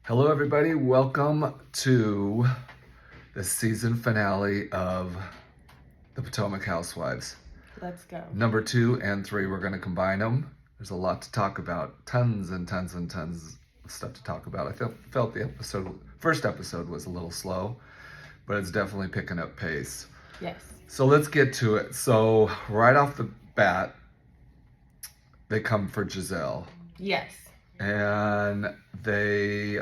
Hello, everybody. Welcome to the season finale of the Potomac Housewives. Let's go. Number 2 and 3, we're going to combine them. There's a lot to talk about. Tons and tons and tons of stuff to talk about. I felt the first episode was a little slow, but it's definitely picking up pace. Yes. So let's get to it. So right off the bat, they come for Giselle. Yes. And they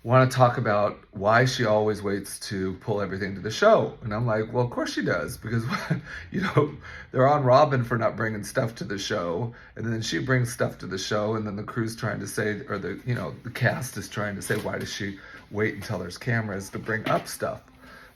want to talk about why she always waits to pull everything to the show. And I'm like, well, of course she does, because they're on Robyn for not bringing stuff to the show, and then she brings stuff to the show, and then the crew's trying to say, or the cast is trying to say, why does she wait until there's cameras to bring up stuff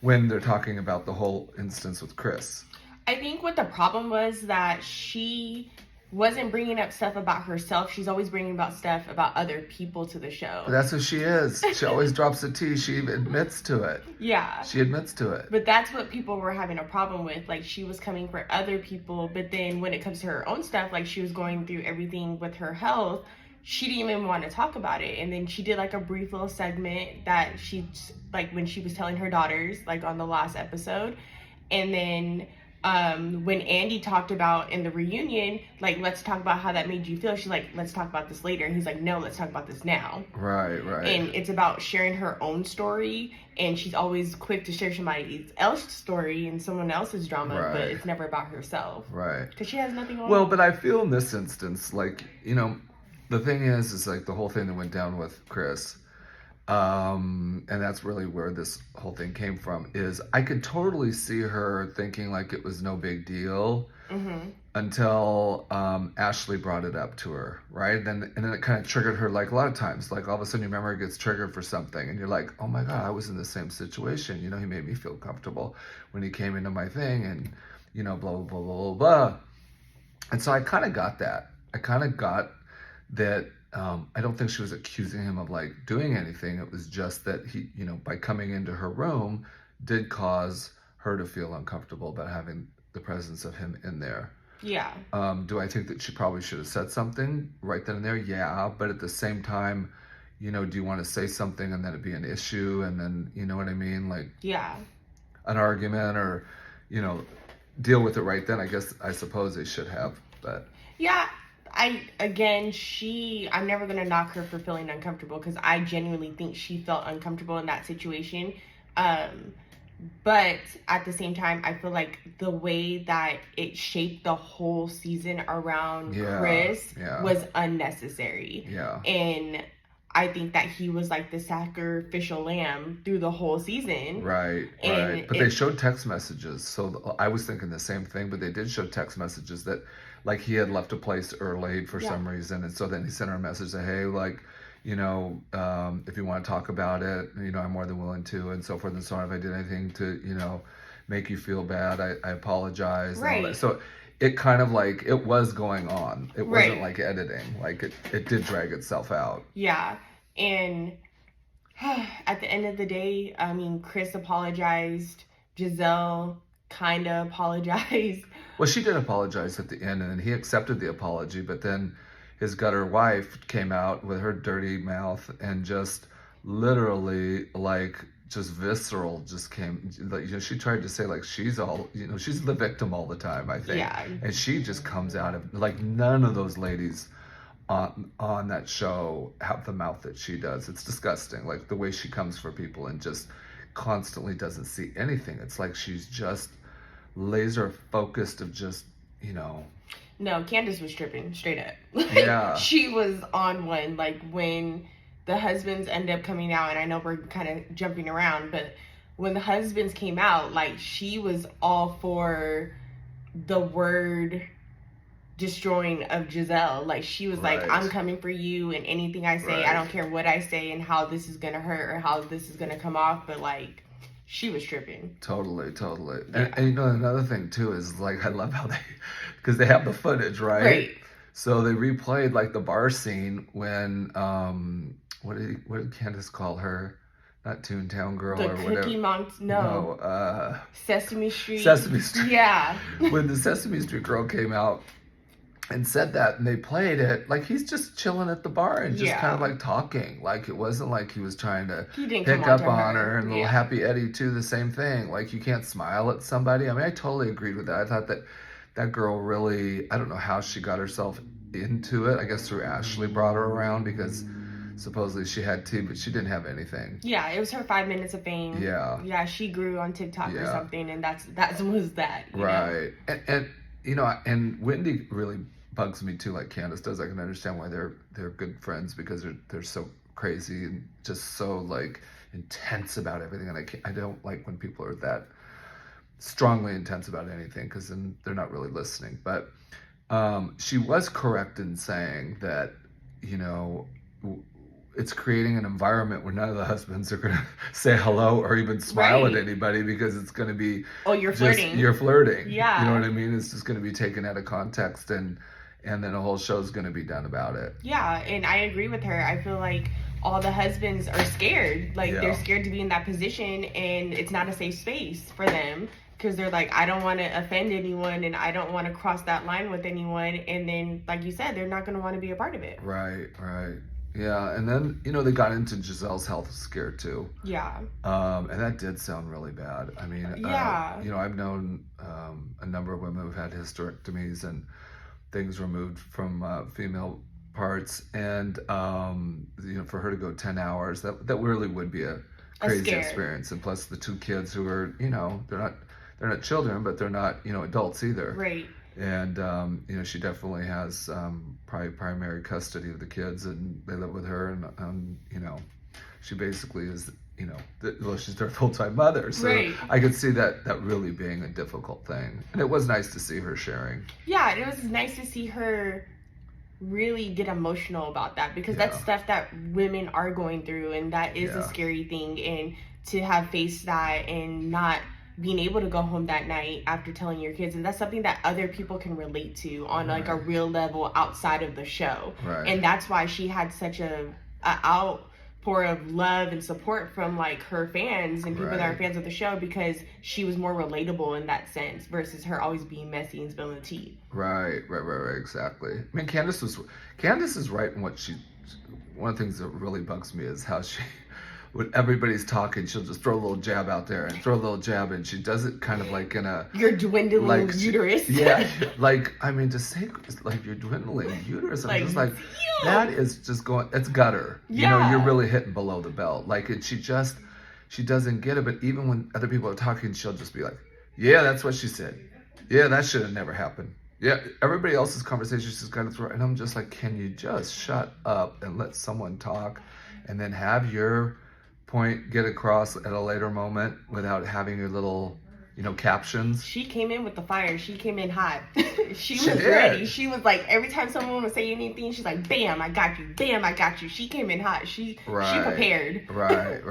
when they're talking about the whole instance with Chris? I think what the problem was that she wasn't bringing up stuff about herself. She's always bringing about stuff about other people to the show. But that's who she is. She always drops the tea. She admits to it. Yeah. She admits to it. But that's what people were having a problem with. Like, she was coming for other people, but then when it comes to her own stuff, like she was going through everything with her health, she didn't even want to talk about it. And then she did like a brief little segment that she, like when she was telling her daughters, like on the last episode. And then when Andy talked about in the reunion, like, let's talk about how that made you feel, she's like, let's talk about this later. And he's like, no, let's talk about this now. Right. And it's about sharing her own story, and she's always quick to share somebody else's story and someone else's drama, right. But it's never about herself. Right. Because she has nothing on. Well, but I feel in this instance, like, the thing is like the whole thing that went down with Chris, and that's really where this whole thing came from, is I could totally see her thinking like it was no big deal until Ashley brought it up to her, right? And then it kind of triggered her, like a lot of times, like all of a sudden your memory gets triggered for something and you're like, oh my God, I was in the same situation. He made me feel comfortable when he came into my thing, and blah, blah, blah, blah, blah. And so I kind of got that. I kind of got that. I don't think she was accusing him of like doing anything. It was just that he, by coming into her room, did cause her to feel uncomfortable about having the presence of him in there. Yeah. Do I think that she probably should have said something right then and there? Yeah. But at the same time, do you want to say something and then it be an issue, and then, you know what I mean? Like, yeah, an argument, or, deal with it right then. I suppose they should have, but. Yeah. I'm never going to knock her for feeling uncomfortable, because I genuinely think she felt uncomfortable in that situation. But at the same time, I feel like the way that it shaped the whole season around Chris was unnecessary. Yeah. And I think that he was like the sacrificial lamb through the whole season. Right. But they showed text messages. So I was thinking the same thing, but they did show text messages that, like, he had left a place early for some reason. And so then he sent her a message that, hey, like, if you want to talk about it, I'm more than willing to, and so forth and so on. If I did anything to, make you feel bad, I apologize. Right. And all that. So it kind of like, it was going on. It wasn't like editing. Like it did drag itself out. Yeah. And at the end of the day, I mean, Chris apologized. Giselle kind of apologized. Well, she did apologize at the end, and then he accepted the apology, but then his gutter wife came out with her dirty mouth and just literally, like, just visceral, just came, like, she tried to say, like, she's all, she's the victim all the time, I think. Yeah. And she just comes out of, like, none of those ladies on that show have the mouth that she does. It's disgusting, like, the way she comes for people and just constantly doesn't see anything. It's like she's just laser focused of just, No, Candace was tripping, straight up. Yeah. She was on one, like, when the husbands end up coming out, and I know we're kind of jumping around, but when the husbands came out, like, she was all for the word destroying of Giselle. Like, she was like, I'm coming for you, and anything I say, I don't care what I say and how this is going to hurt or how this is going to come off, but, like, she was tripping. Totally. Yeah. And another thing too is, like, I love how because they have the footage, right? So they replayed, like, the bar scene when what did Candace call her? Not Toontown Girl or whatever. Cookie Monster. No. Sesame Street. Sesame Street. Yeah. When the Sesame Street girl came out, and said that, and they played it, like he's just chilling at the bar and just kind of Yeah. like talking. Like it wasn't like he was trying to He didn't come pick on up to on her. her. And little Yeah. Happy Eddie too, the same thing. Like you can't smile at somebody. I mean, I totally agreed with that. I thought that that girl really, I don't know how she got herself into it. I guess through Ashley brought her around because supposedly she had tea, but she didn't have anything. Yeah, it was her 5 minutes of fame. Yeah. Yeah, she grew on TikTok or Yeah. something, and that was that. You know? Right. And you know, and Wendy really bugs me too, like Candace does. I can understand why they're good friends because they're so crazy and just so like intense about everything. And I don't like when people are that strongly intense about anything because then they're not really listening. But she was correct in saying that, you know, it's creating an environment where none of the husbands are going to say hello or even smile Right. at anybody because it's going to be, Oh, you're flirting. you're flirting. Yeah. You know what I mean? It's just going to be taken out of context, and then a whole show's going to be done about it. Yeah, and I agree with her. I feel like all the husbands are scared. Like, Yeah. they're scared to be in that position, and it's not a safe space for them because they're like, I don't want to offend anyone, and I don't want to cross that line with anyone. And then, like you said, they're not going to want to be a part of it. Right, right. Yeah, and then, you know, they got into Giselle's health scare too. Yeah. And that did sound really bad. I mean, Yeah. you know, I've known a number of women who've had hysterectomies and things removed from female parts, and you know, for her to go 10 hours, that really would be a crazy scare. experience. And plus the two kids who are, you know, they're not children, but they're not, you know, adults either. Right. And you know, she definitely has probably primary custody of the kids, and they live with her, and you know, she basically is, you know, well, she's their full-time mother, so Right. I could see that really being a difficult thing. And it was nice to see her sharing. Yeah, it was nice to see her really get emotional about that because that's Yeah. stuff that women are going through, and that is a Yeah. scary thing. And to have faced that and not being able to go home that night after telling your kids, and that's something that other people can relate to on like a Right. real level outside of the show. Right. And that's why she had such a outpour of love and support from like her fans and people that are Right. fans of the show, because she was more relatable in that sense versus her always being messy and spilling the tea. Right, exactly. I mean, Candace is right in what she. One of the things that really bugs me is how she, when everybody's talking, she'll just throw a little jab out there and throw a little jab, and she does it kind of like in a. Your dwindling Like, uterus. Yeah, like, I mean, to say like you're dwindling uterus, I'm Like, just like, ew. that is just going. It's gutter. You know, you're really hitting below the belt. Like, she doesn't get it. But even when other people are talking, she'll just be like, yeah, that's what she said. Yeah, that should have never happened. Yeah, everybody else's conversation she's kind of throw, and I'm just like, can you just shut up and let someone talk, and then have your point get across at a later moment without having your little, you know, captions. She came in with the fire. She came in hot. she was did. ready. She was like, every time someone would say anything, she's like, bam, I got you. Bam, I got you. She came in hot. She prepared. Right.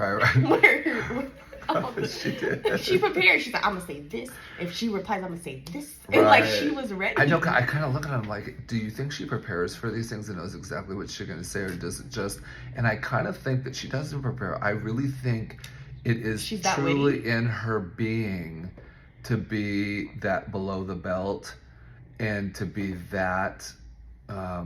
She did. She prepared. She's like, I'm gonna say this. If she replies, I'm gonna say this. And like, she was ready. I know. I kind of look at her, I'm like, do you think she prepares for these things and knows exactly what she's gonna say, or does it just? And I kind of think that she doesn't prepare. I really think it is She's that truly witty. in her being to be that below the belt, and to be that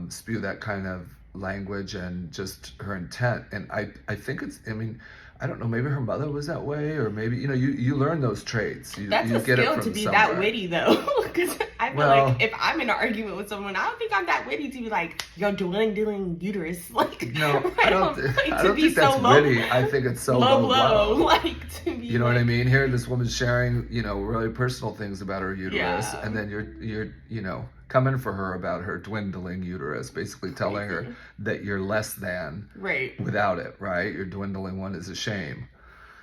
spew that kind of language, and just her intent. And I think it's. I mean, I don't know, maybe her mother was that way, or maybe, you know, you learn those traits. That's you a get skill it from to be somewhere. that witty, though. Because I feel Well- like if I'm in an argument with someone, I don't think I'm that witty to be like, yo, dwindling uterus. Like, No, right I don't. on point, I to don't be think that's so low, witty. I think it's so low, low. like, to be You know what I like- mean? Here, this woman's sharing, you know, really personal things about her uterus, Yeah. and then you're, you know, coming for her about her dwindling uterus, basically telling her that you're less than Right. without it, right? Your dwindling one is a shame.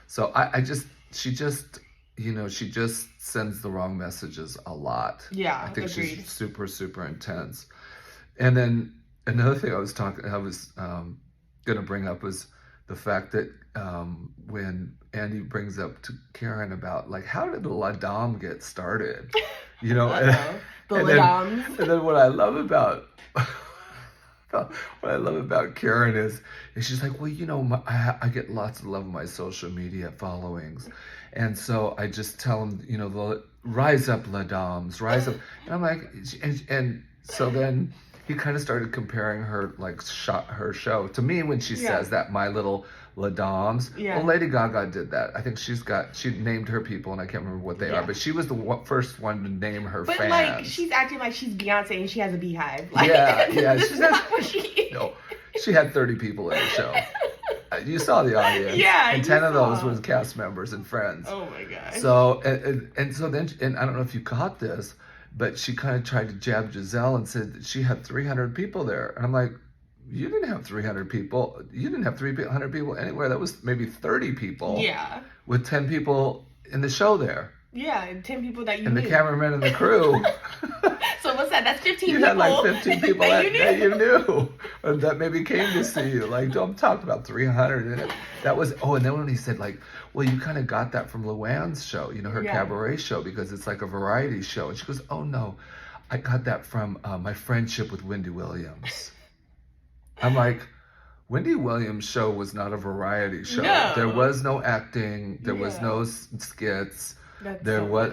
So she just, you know, she just sends the wrong messages a lot. Yeah, I think agreed. she's super, super intense. And then another thing I was gonna bring up was the fact that when Andy brings up to Karen about, like, how did the La Dame get started? You know, Uh-oh. The and Ladams. then what I love about Karen is she's like, well, you know, I get lots of love in my social media followings, and so I just tell them, you know, rise up, La Dames, rise up. And I'm like, and So then he kind of started comparing her like her show to me when she Yeah. says that My Little La Dames. Yeah. Well, Lady Gaga did that. I think she named her people, and I can't remember what they are, but she was the first one to name her But fans. like she's acting like she's Beyonce and she has a beehive. Like, yeah, this is not what she is. No, she had 30 people in the show. You saw the audience. Yeah, and 10 of those was cast members and friends. Oh my god. So and so then, and I don't know if you caught this, but she kind of tried to jab Giselle and said that she had 300 people there, and I'm like, you didn't have 300 people. You didn't have 300 people anywhere. That was maybe 30 people. Yeah. With 10 people in the show there. Yeah, 10 people that you and knew. The cameraman and the crew. So what's that? That's 15 you people. You had like 15 people that you knew. Or that maybe came to see you. Like, I'm talking about 300. And that was, and then when he said like, well, you kind of got that from Luann's show, her cabaret show, because it's like a variety show. And she goes, oh no, I got that from my friendship with Wendy Williams. I'm like, Wendy Williams' show was not a variety show. No. There was no acting. There was no skits. I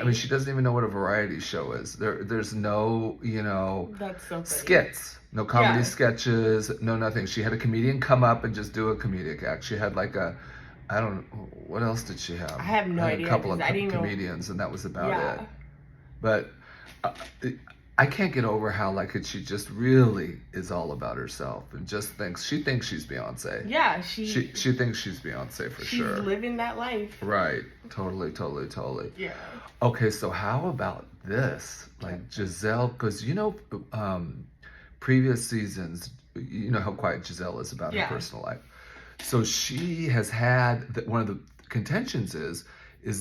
mean, she doesn't even know what a variety show is. There's no, That's so funny. skits, no comedy sketches, no nothing. She had a comedian come up and just do a comedic act. She had like I don't know, what else did she have? I have no idea. A couple of comedians, and that was about it. But I can't get over how she just really is all about herself and just thinks she's Beyonce. Yeah, she thinks she's Beyonce for sure. She's living that life. Right. Totally. Yeah. Okay, so how about this? Like Giselle, because previous seasons, you know how quiet Giselle is about her personal life. So she has had one of the contentions is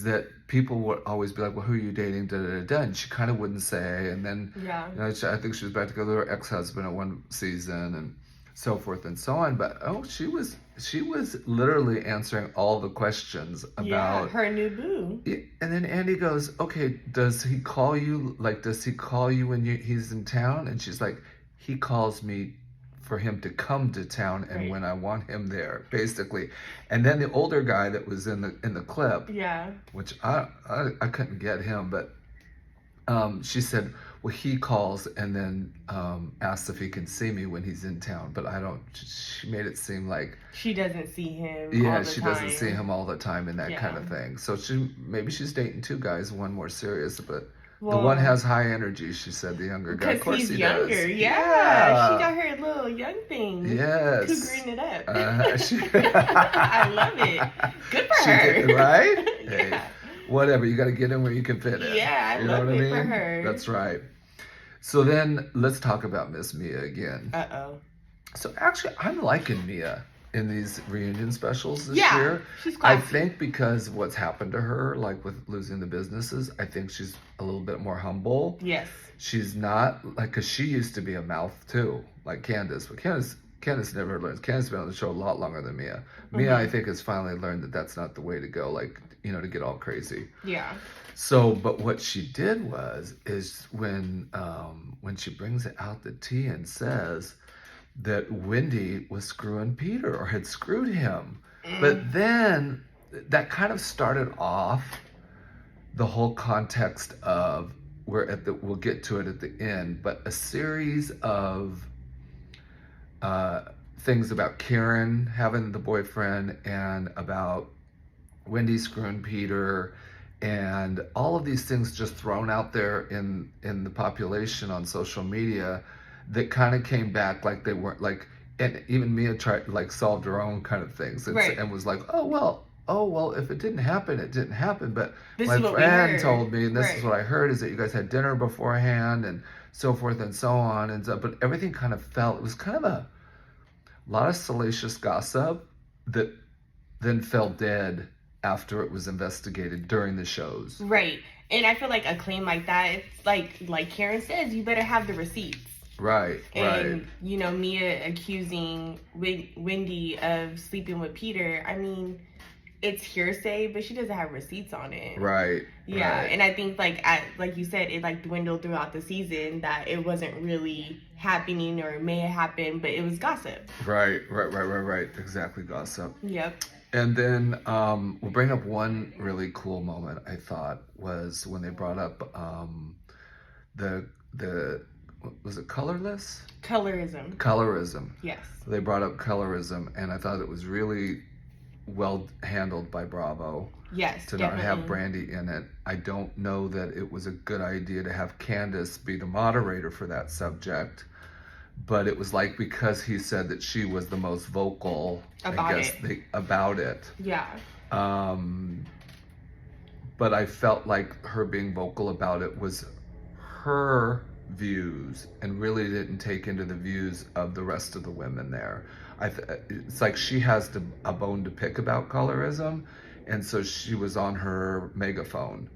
that people would always be like, well, who are you dating? Da, da, da, da. And she kind of wouldn't say. And then I think she was about to go to her ex-husband at one season and so forth and so on. But she was literally answering all the questions about her new boo. And then Andy goes, okay, does he call you? Like, does he call you when he's in town? And she's like, he calls me for him to come to town and when I want him there, basically. And then the older guy that was in the clip, which I couldn't get him, but she said, well, he calls and then asks if he can see me when he's in town, but she made it seem like she doesn't see him she doesn't see him all the time and that kind of thing. So maybe she's dating two guys, one more serious, but the one has high energy, she said, the younger guy. Of course he's he younger. does. Yeah. She got her little young thing. Yes. Cougering it up. I love it. Good for her. Right? Hey, whatever. You got to get in where you can fit in. Yeah, I love it for her. That's right. So then let's talk about Miss Mia again. Uh-oh. So actually, I'm liking Mia in these reunion specials this year. She's classy. I think because of what's happened to her, like with losing the businesses, I think she's a little bit more humble. Yes. She's not, because she used to be a mouth too, like Candace. But Candace never learns. Candace has been on the show a lot longer than Mia. Mia, I think, has finally learned that that's not the way to go, to get all crazy. Yeah. So, but what she did is when she brings out the tea and says that Wendy was screwing Peter or had screwed him. But then that kind of started off the whole context of, we'll get to it at the end, but a series of things about Karen having the boyfriend and about Wendy screwing Peter and all of these things just thrown out there in the population on social media that kind of came back like they weren't and even Mia tried solved her own kind of things and was like, oh well, if it didn't happen, it didn't happen. But my friend told me, and this is what I heard, is that you guys had dinner beforehand and so forth and so on. And so, but everything kind of it was kind of a lot of salacious gossip that then fell dead after it was investigated during the shows. Right. And I feel like a claim like that, it's like Karen says, you better have the receipts. Right, and, Mia accusing Wendy of sleeping with Peter, I mean, it's hearsay, but she doesn't have receipts on it. Right. Yeah, right. And I think, like you said, it, dwindled throughout the season, that it wasn't really happening, or it may have happened, but it was gossip. Right. Exactly, gossip. Yep. And then we'll bring up one really cool moment, I thought, was when they brought up the was it colorless? Colorism. Yes. They brought up colorism, and I thought it was really well handled by Bravo. Yes, to definitely. not have Brandy in it. I don't know that it was a good idea to have Candace be the moderator for that subject, but it was like because he said that she was the most vocal about it. Yeah. But I felt like her being vocal about it was her views and really didn't take into the views of the rest of the women there. It's like she has a bone to pick about colorism, and so she was on her megaphone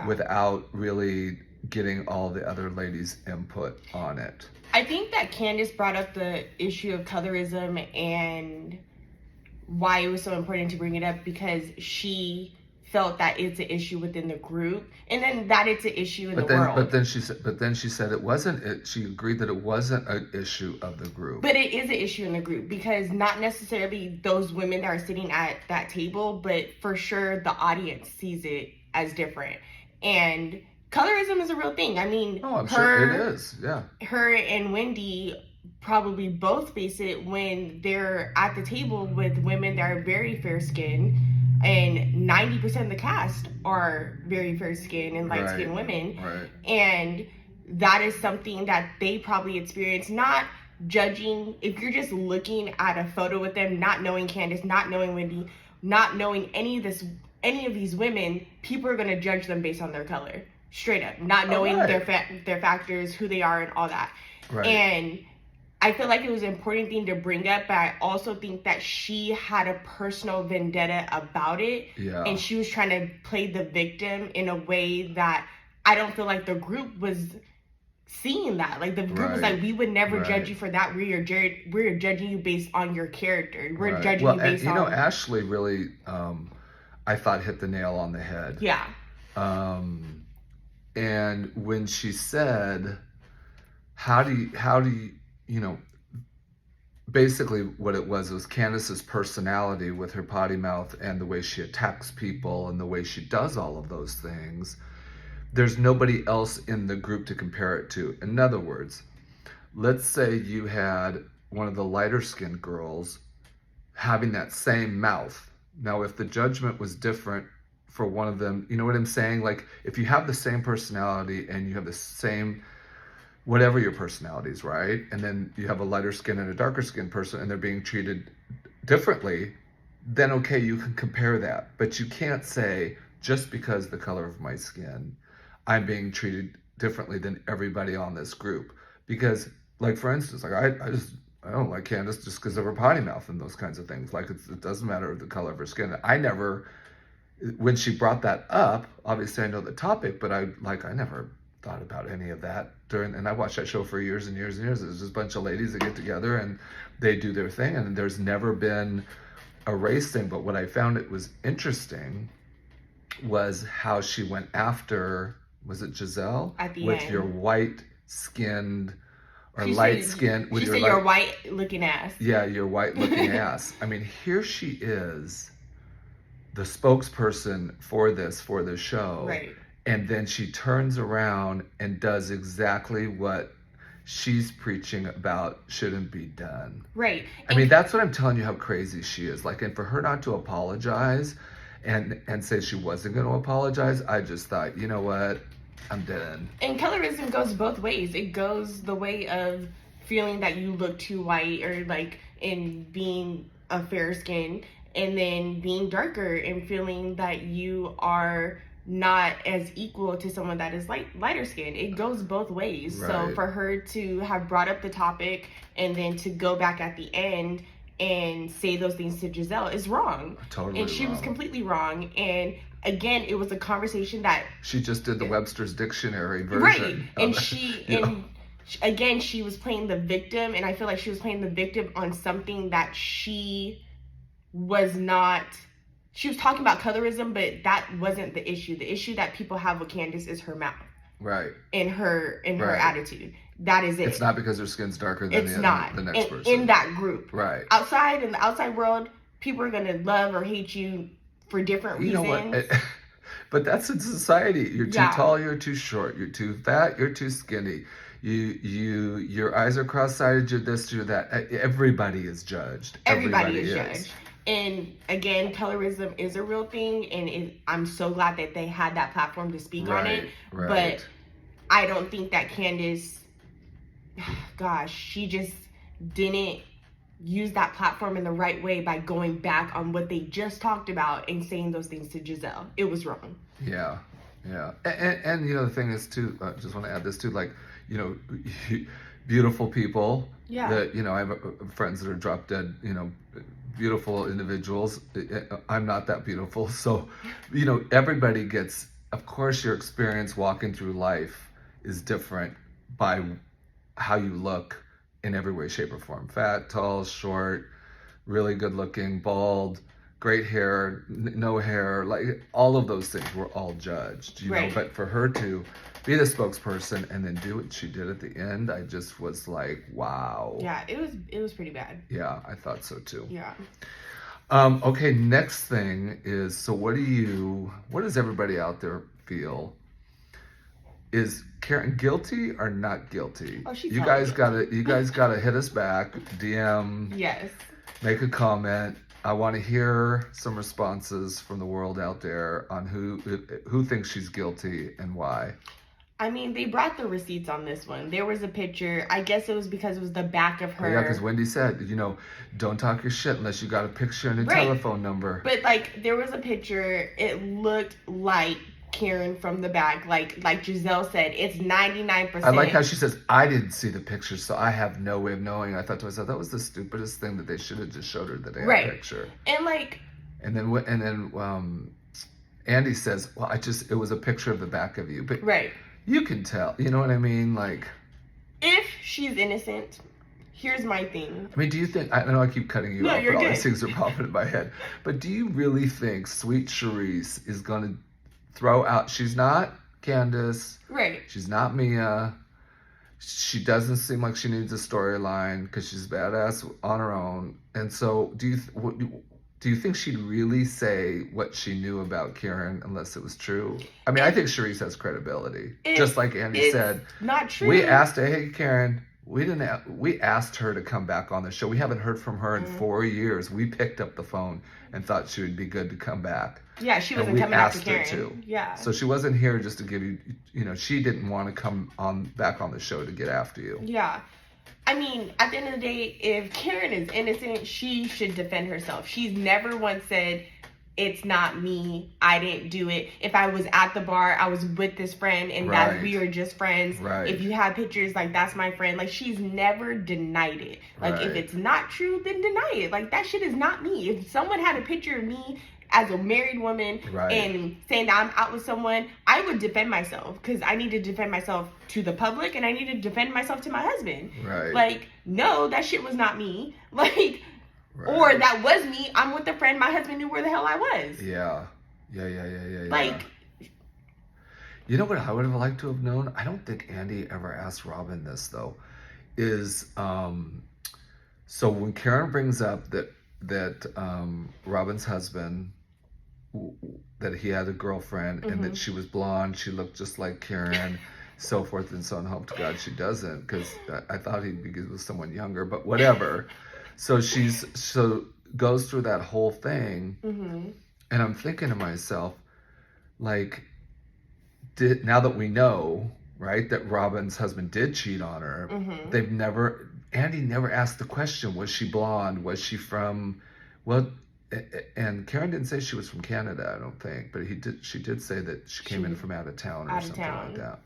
without really getting all the other ladies' input on it. I think that Candace brought up the issue of colorism and why it was so important to bring it up because she felt that it's an issue within the group, and then that it's an issue in the world. But then she said it wasn't. She agreed that it wasn't an issue of the group. But it is an issue in the group because not necessarily those women that are sitting at that table, but for sure the audience sees it as different. And colorism is a real thing. I mean, I'm sure it is. Yeah. Her and Wendy probably both face it when they're at the table with women that are very fair skinned. And 90% of the cast are very fair skinned and light skinned women. Right. And that is something that they probably experience, not judging. If you're just looking at a photo with them, not knowing Candace, not knowing Wendy, not knowing any of these women, people are going to judge them based on their color. Straight up. Not knowing their factors, who they are, and all that. Right. And I feel like it was an important thing to bring up, but I also think that she had a personal vendetta about it. Yeah. And she was trying to play the victim in a way that I don't feel like the group was seeing that. Like, the group was like, we would never judge you for that. We're judging you based on your character. We're judging you based on... Ashley really, I thought, hit the nail on the head. Yeah. And when she said, how do you, basically what it was Candace's personality with her potty mouth and the way she attacks people and the way she does all of those things. There's nobody else in the group to compare it to. In other words, let's say you had one of the lighter skinned girls having that same mouth. Now, if the judgment was different for one of them, you know what I'm saying? Like, if you have the same personality and you have the same whatever your personality is, right? And then you have a lighter skin and a darker skin person and they're being treated differently, then okay, you can compare that. But you can't say, just because the color of my skin, I'm being treated differently than everybody on this group. Because, like, for instance, like I don't like Candace just because of her potty mouth and those kinds of things. Like, it doesn't matter the color of her skin. When she brought that up, obviously I know the topic, but I never thought about any of that and I watched that show for years and years and years. There's just a bunch of ladies that get together and they do their thing, and there's never been a race thing. But what I found it was interesting was how she went after, was it Giselle? At the with end. Your white skinned or light skinned with your white looking ass. Yeah, your white looking ass. I mean, here she is, the spokesperson for this show. Right. And then she turns around and does exactly what she's preaching about shouldn't be done. Right. I mean, that's what I'm telling you, how crazy she is. Like, and for her not to apologize and say she wasn't going to apologize, I just thought, you know what? I'm done. And colorism goes both ways. It goes the way of feeling that you look too white, or like in being a fair skin, and then being darker and feeling that you are not as equal to someone that is lighter skin. It goes both ways. Right. So for her to have brought up the topic and then to go back at the end and say those things to Giselle is wrong. Totally. And she was completely wrong. And again, it was a conversation that she just did the Webster's Dictionary version. Right. And again, she was playing the victim, and I feel like she was playing the victim on something that she was not. She was talking about colorism, but that wasn't the issue. The issue that people have with Candace is her mouth. Right. And her attitude. That is it. It's not because her skin's darker than the next person. In that group. Right. Outside, in the outside world, people are going to love or hate you for different reasons. You know what? But that's in society. You're too tall, you're too short, you're too fat, you're too skinny. Your eyes are cross-eyed. You're this, you're that. Everybody is judged. Everybody is judged. And again, colorism is a real thing, and I'm so glad that they had that platform to speak on it. Right. But I don't think that Candace, gosh, she just didn't use that platform in the right way by going back on what they just talked about and saying those things to Giselle. It was wrong. Yeah. And the thing is too, I just want to add this too, like, beautiful people. Yeah. That, I have friends that are drop dead, beautiful individuals. I'm not that beautiful. So, everybody gets, of course, your experience walking through life is different by how you look in every way, shape, or form. Fat, tall, short, really good looking, bald, great hair, no hair, like all of those things were all judged, right. But for her to be the spokesperson and then do what she did at the end, I just was like, wow. Yeah, it was pretty bad. Yeah, I thought so too. Yeah. Okay, next thing is, so what does everybody out there feel? Is Karen guilty or not guilty? Oh, she's you guys gotta hit us back, DM. Yes. Make a comment. I want to hear some responses from the world out there on who thinks she's guilty and why. I mean, they brought the receipts on this one. There was a picture. I guess it was because it was the back of her. Oh, yeah, because Wendy said, don't talk your shit unless you got a picture and a telephone number. But there was a picture. It looked like Karen from the back, like Giselle said, it's 99%. I like how she says, I didn't see the picture, so I have no way of knowing. I thought to myself, that was the stupidest thing that they should have just showed her the damn picture. And then Andy says, well, it was a picture of the back of you, but you can tell, you know what I mean? Like, if she's innocent, here's my thing. I mean, do you think, I know I keep cutting you off, but all these things are popping in my head, but do you really think Sweet Charisse is going to throw out, she's not Candace. Right. She's not Mia. She doesn't seem like she needs a storyline because she's badass on her own. And so do you think she'd really say what she knew about Karen unless it was true? I mean, I think Charisse has credibility. Just like Andy said. Not true. We asked her, hey, Karen, we asked her to come back on the show. We haven't heard from her in 4 years. We picked up the phone and thought she would be good to come back. Yeah, she wasn't coming after Karen. Too. Yeah. So she wasn't here just to give you, she didn't want to come back on the show to get after you. Yeah. I mean, at the end of the day, if Karen is innocent, she should defend herself. She's never once said, it's not me, I didn't do it. If I was at the bar, I was with this friend and that we were just friends. Right. If you have pictures, that's my friend. She's never denied it. If it's not true, then deny it. That shit is not me. If someone had a picture of me as a married woman and saying that I'm out with someone, I would defend myself because I need to defend myself to the public and I need to defend myself to my husband. Right. No, that shit was not me. Or that was me. I'm with a friend. My husband knew where the hell I was. Yeah. You know what I would have liked to have known? I don't think Andy ever asked Robyn this though. Is so when Karen brings up that Robyn's husband, that he had a girlfriend and that she was blonde, she looked just like Karen, so forth and so on. Hope to God she doesn't, because I thought he'd be good with someone younger, but whatever. So goes through that whole thing, and I'm thinking to myself, now that we know, right, that Robyn's husband did cheat on her, Andy never asked the question, was she blonde? Was she from, and Karen didn't say she was from Canada, I don't think, but she did say that she came in from out of town or something like that.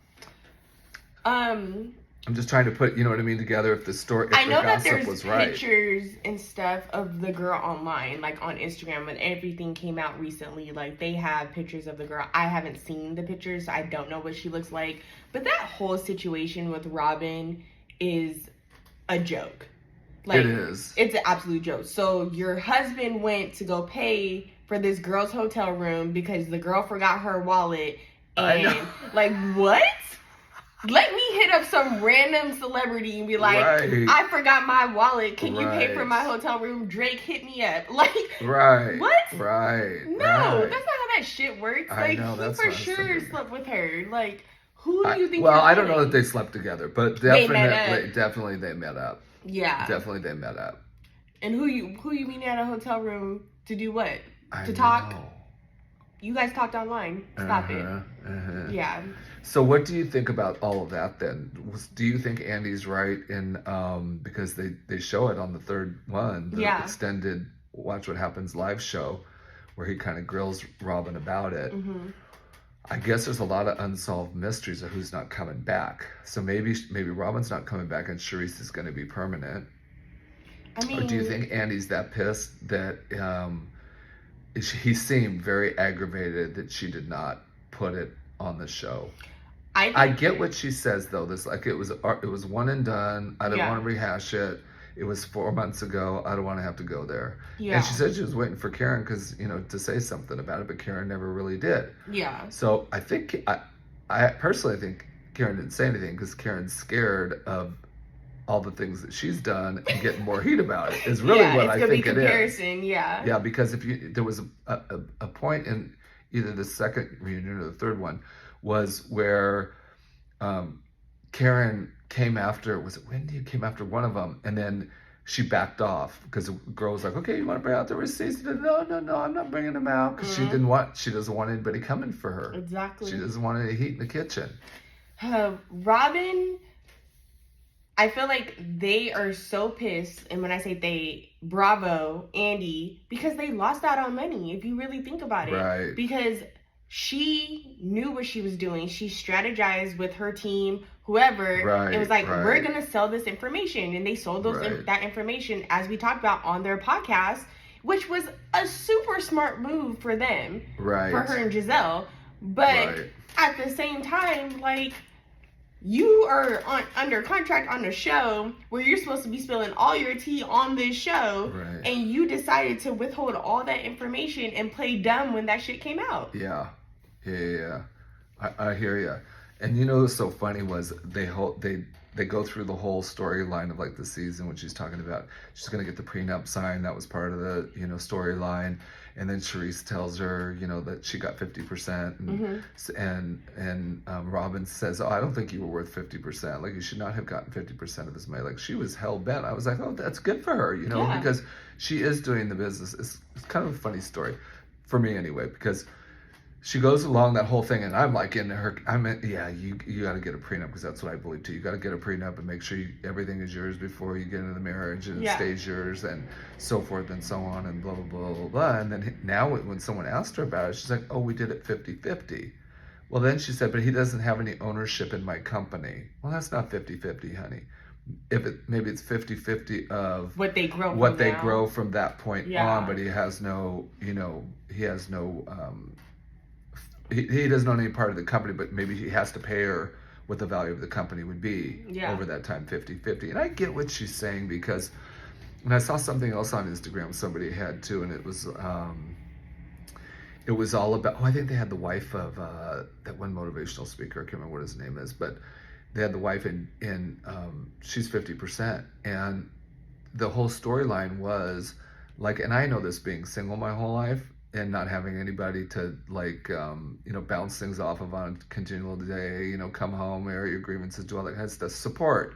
I'm just trying to put, you know what I mean, together if the story, if I know the that gossip there's was right. pictures and stuff of the girl online, on Instagram, when everything came out recently. They have pictures of the girl. I haven't seen the pictures, so I don't know what she looks like. But that whole situation with Robyn is a joke. It is. It's an absolute joke. So your husband went to go pay for this girl's hotel room because the girl forgot her wallet. And, what? Let me hit up some random celebrity and be like, I forgot my wallet. Can you pay for my hotel room? Drake, hit me up. What? Right. No, that's not how that shit works. I know, he for sure slept with her. Who do you think? Well, you're I don't know calling? that they slept together, but They met up. definitely they met up. Yeah. Definitely they met up. And who you meeting at a hotel room to do what? I Talk? know. You guys talked online. Stop it. Yeah. So what do you think about all of that then? Do you think Andy's right in because they show it on the third one, the extended Watch What Happens live show, where he kind of grills Robyn about it. Mm-hmm. I guess there's a lot of unsolved mysteries of who's not coming back. So maybe Robyn's not coming back and Charisse is going to be permanent. I mean, or do you think Andy's that pissed that he seemed very aggravated that she did not put it on the show? I get what she says though. This like it was one and done. I don't want to rehash it. It was 4 months ago. I don't want to have to go there. Yeah. And she said she was waiting for Karen because to say something about it, but Karen never really did. Yeah. So I think I personally think Karen didn't say anything because Karen's scared of all the things that she's done and getting more heat about it. Is really what I think it is. Yeah. Yeah, because there was a point in either the second reunion or the third one was where Karen came after, was it Wendy? Came after one of them, and then she backed off because the girl was like, "Okay, you want to bring out the receipts?" She said, no, I'm not bringing them out because she doesn't want anybody coming for her. Exactly. She doesn't want any heat in the kitchen. Robyn, I feel like they are so pissed, and when I say they, bravo, Andy, because they lost out on money, if you really think about it. Right. Because she knew what she was doing. She strategized with her team, whoever. Right, it was like, we're going to sell this information. And they sold that information, as we talked about on their podcast, which was a super smart move for them. Right. For her and Giselle. But at the same time, like, you are under contract on a show where you're supposed to be spilling all your tea on this show, and you decided to withhold all that information and play dumb when that shit came out. Yeah. I hear you. And what's so funny was they go through the whole storyline of like the season when she's talking about she's gonna get the prenup signed. That was part of the storyline. And then Charisse tells her, that she got 50%, and Robyn says, "Oh, I don't think you were worth 50%. Like you should not have gotten 50% of this money." Like she was hell bent. I was like, "Oh, that's good for her," because she is doing the business. It's kind of a funny story for me anyway, because she goes along that whole thing, and I'm like you got to get a prenup because that's what I believe too. You got to get a prenup and make sure everything is yours before you get into the marriage and it stays yours and so forth and so on and blah, blah, blah, blah, blah. And then now when someone asked her about it, she's like, "Oh, we did it 50-50. Well, then she said, "But he doesn't have any ownership in my company." Well, that's not 50-50, honey. Maybe it's 50-50 of what they grow from that point on, but he has no, he doesn't own any part of the company, but maybe he has to pay her what the value of the company would be over that time, 50-50. And I get what she's saying because, and I saw something else on Instagram somebody had too, and it was all about, I think they had the wife of that one motivational speaker, I can't remember what his name is, but they had the wife and she's 50%. And the whole storyline was like, and I know this being single my whole life, and not having anybody to bounce things off of on a continual day, come home, air your grievances, do all that kind of stuff. Support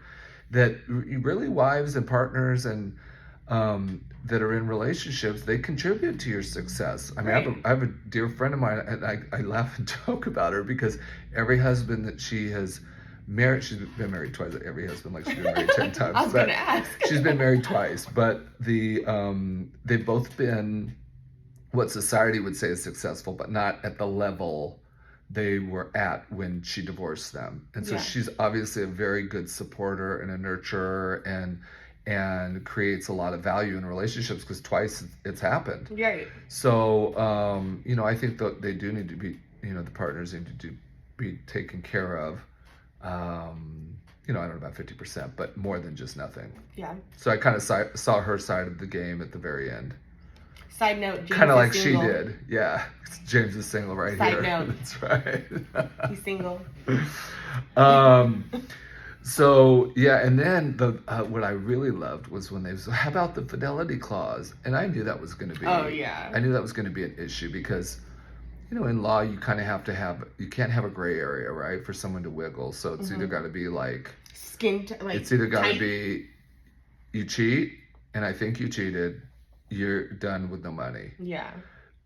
that really wives and partners and that are in relationships, they contribute to your success. I mean, I have a dear friend of mine, and I laugh and joke about her because every husband that she has married, she's been married twice. Every husband, like she's been married 10 times. I was going to ask. She's been married twice, but they've both been what society would say is successful, but not at the level they were at when she divorced them. And so she's obviously a very good supporter and a nurturer and creates a lot of value in relationships because twice it's happened. Right. So, I think that they do need to be, the partners need to be taken care of. I don't know about 50%, but more than just nothing. Yeah. So I kind of saw her side of the game at the very end. Side note, James kind of like single. She did. Yeah. James is single here. Side note. That's right. He's single. So, yeah, and then what I really loved was when they said, "How about the fidelity clause?" And I knew that was going to be... Oh, yeah. I knew that was going to be an issue because in law, you kind of have to you can't have a gray area, right, for someone to wiggle. So it's either got to be like, it's either got to be you cheat, and I think you cheated, you're done with no money. Yeah.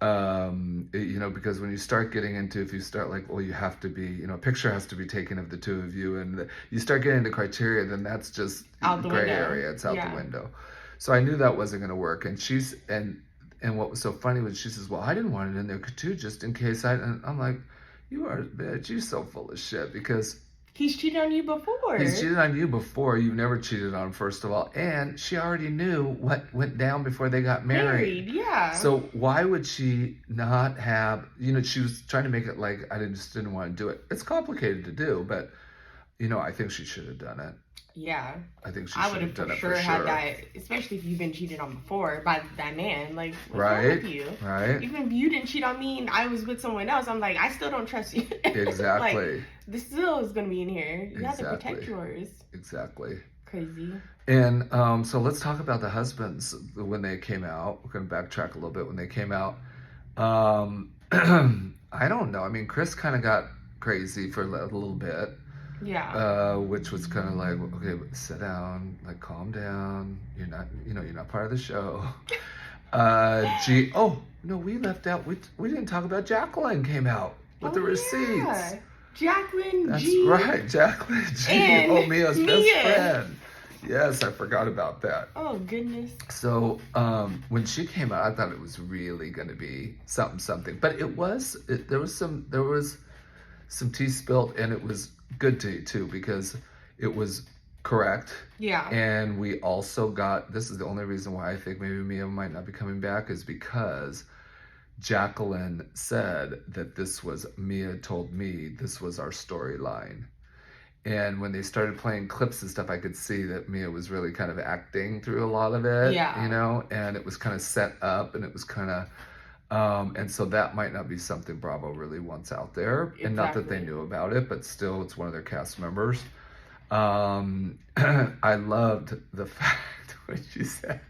Because when you start getting into, if you start like, well, you have to be, a picture has to be taken of the two of you, and you start getting into criteria, then that's just out the gray window. area. It's out the window. So I knew that wasn't going to work. And and what was so funny was she says, well, I didn't want it in there too, just in case and I'm like, you are a bitch. You're so full of shit, because he's cheated on you before. He's cheated on you before. You've never cheated on him, first of all. And she already knew what went down before they got married. Yeah. So why would she not have, she was trying to make it like I just didn't want to do it. It's complicated to do, but, I think she should have done it. Yeah. I think she should have done it for sure. Had that, especially if you've been cheated on before by that man. Like, what's right, wrong with you? Right. Even if you didn't cheat on me and I was with someone else, I'm like, I still don't trust you. Exactly. Like, this still is going to be in here. You have to protect yours. Exactly. Crazy. And so let's talk about the husbands when they came out. We're going to backtrack a little bit when they came out. I don't know. I mean, Chris kind of got crazy for a little bit. Yeah. Which was kind of like, okay, sit down, like calm down. You're not part of the show. Oh no, we left out. We didn't talk about Jacqueline came out with the receipts. Yeah. Jacqueline That's G. right, Jacqueline G. And Mia's best friend. Yes, I forgot about that. Oh goodness. So when she came out, I thought it was really going to be something, but there was some tea spilled, and it was good tea too, because it was correct. Yeah. And we also this is the only reason why I think maybe Mia might not be coming back, is because Jacqueline said that Mia told me this was our storyline. And when they started playing clips and stuff, I could see that Mia was really kind of acting through a lot of it. Yeah. And it was kind of set up, and it was kind of and so that might not be something Bravo really wants out there. Exactly. And not that they knew about it, but still, it's one of their cast members. I loved the fact when she said,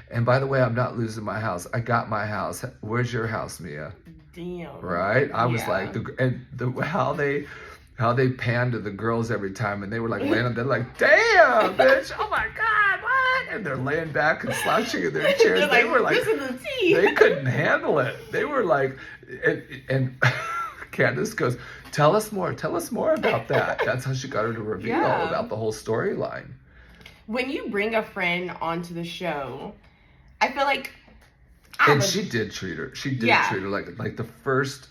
and by the way, I'm not losing my house. I got my house. Where's your house, Mia? Damn. Right? I was like, how they panned to the girls every time, and they were like laying, they're like, damn, bitch, oh my God, what? And they're laying back and slouching in their chairs. They were like, this is the tea. They couldn't handle it. They were like, and Candace goes, tell us more about that. That's how she got her to reveal about the whole storyline. When you bring a friend onto the show, I feel like, she did treat her. She did treat her like the first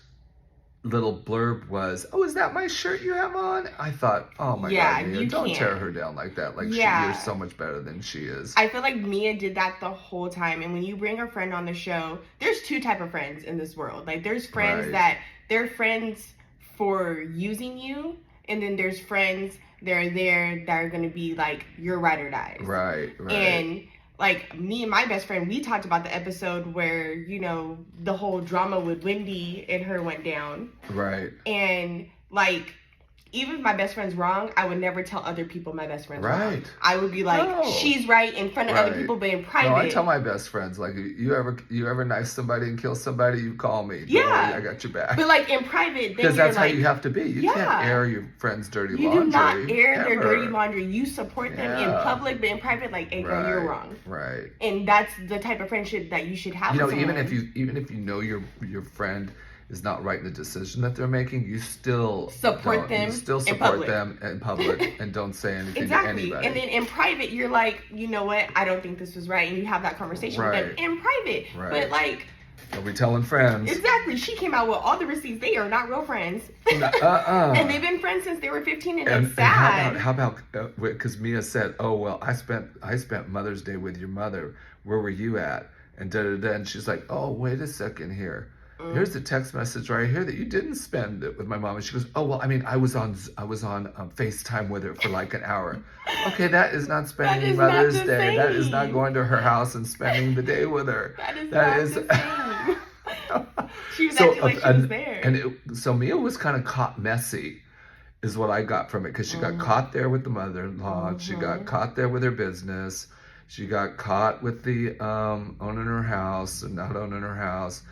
little blurb was, oh, is that my shirt you have on? I thought, oh my God, Mia, don't tear her down like that. Like, you're so much better than she is. I feel like Mia did that the whole time. And when you bring a friend on the show, there's two type of friends in this world. Like, there's friends that they're friends for using you, and then there's friends that are there that are going to be like your ride or dies. Right. And like, me and my best friend, we talked about the episode where, the whole drama with Wendy and her went down. Right. And, like, even if my best friend's wrong, I would never tell other people my best friend's wrong. I would be like, she's right in front of other people, but in private. No, I tell my best friends, like, you ever knife somebody and kill somebody, you call me. Don't worry, I got your back. But, like, in private, because that's how you have to be. You can't air your friends' dirty laundry. You do not air their dirty laundry. You support them in public, but in private, like, hey, girl, you're wrong. Right. And that's the type of friendship that you should have with someone. even if you know your friend is not right in the decision that they're making, you still support them. You still support them in public and don't say anything to anybody. And then in private, you're like, you know what? I don't think this was right, and you have that conversation with them in private. But like, are we telling friends? Exactly. She came out with all the receipts. They are not real friends. And they've been friends since they were 15, and it's sad. How about because Mia said, "Oh well, I spent Mother's Day with your mother. Where were you at?" And and she's like, "Oh, wait a second here. Here's the text message right here that you didn't spend it with my mom." And she goes, "Oh well, I mean, I was on FaceTime with her for like an hour." Okay, that is not spending Mother's Day. That is not going to her house and spending the day with her. That is the same. She was acting like she was there. So Mia was kind of caught messy, is what I got from it, because she got caught there with the mother-in-law. She got caught there with her business. She got caught with the owning her house and not owning her house.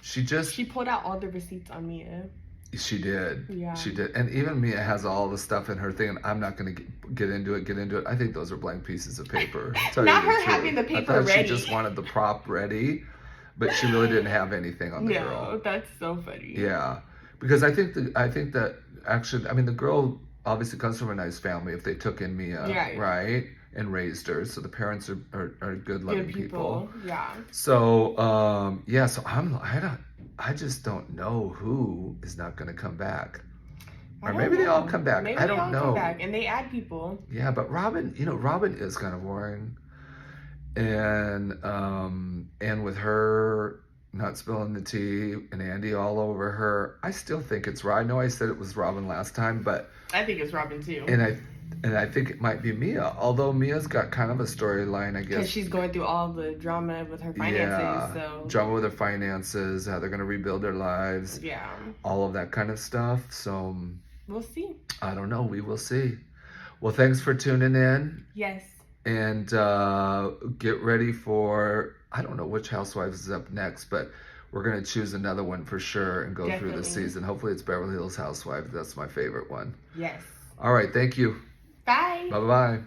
She pulled out all the receipts on Mia. She did. Yeah. She did. And even Mia has all the stuff in her thing, and I'm not going to get into it. I think those are blank pieces of paper. Not her having the paper I thought ready. She just wanted the prop ready, but she really didn't have anything on the girl. No, that's so funny. Yeah. Because I think that actually, I mean, the girl obviously comes from a nice family if they took in Mia, right? And raised her. So the parents are good, loving people. Yeah. So, so I just don't know who is not going to come back. Or maybe they all come back. I don't know. Come back and they add people. Yeah, but Robyn is kind of boring. And with her not spilling the tea and Andy all over her, I still think it's Robyn. I know I said it was Robyn last time, but I think it's Robyn too. And I think it might be Mia, although Mia's got kind of a storyline, I guess. Because she's going through all the drama with her finances. So drama with her finances, how they're going to rebuild their lives. Yeah. All of that kind of stuff. So we'll see. I don't know. We will see. Well, thanks for tuning in. Yes. And get ready for, I don't know which Housewives is up next, but we're going to choose another one for sure and go through the season. Hopefully it's Beverly Hills Housewives. That's my favorite one. Yes. All right. Thank you. Bye. Bye-bye.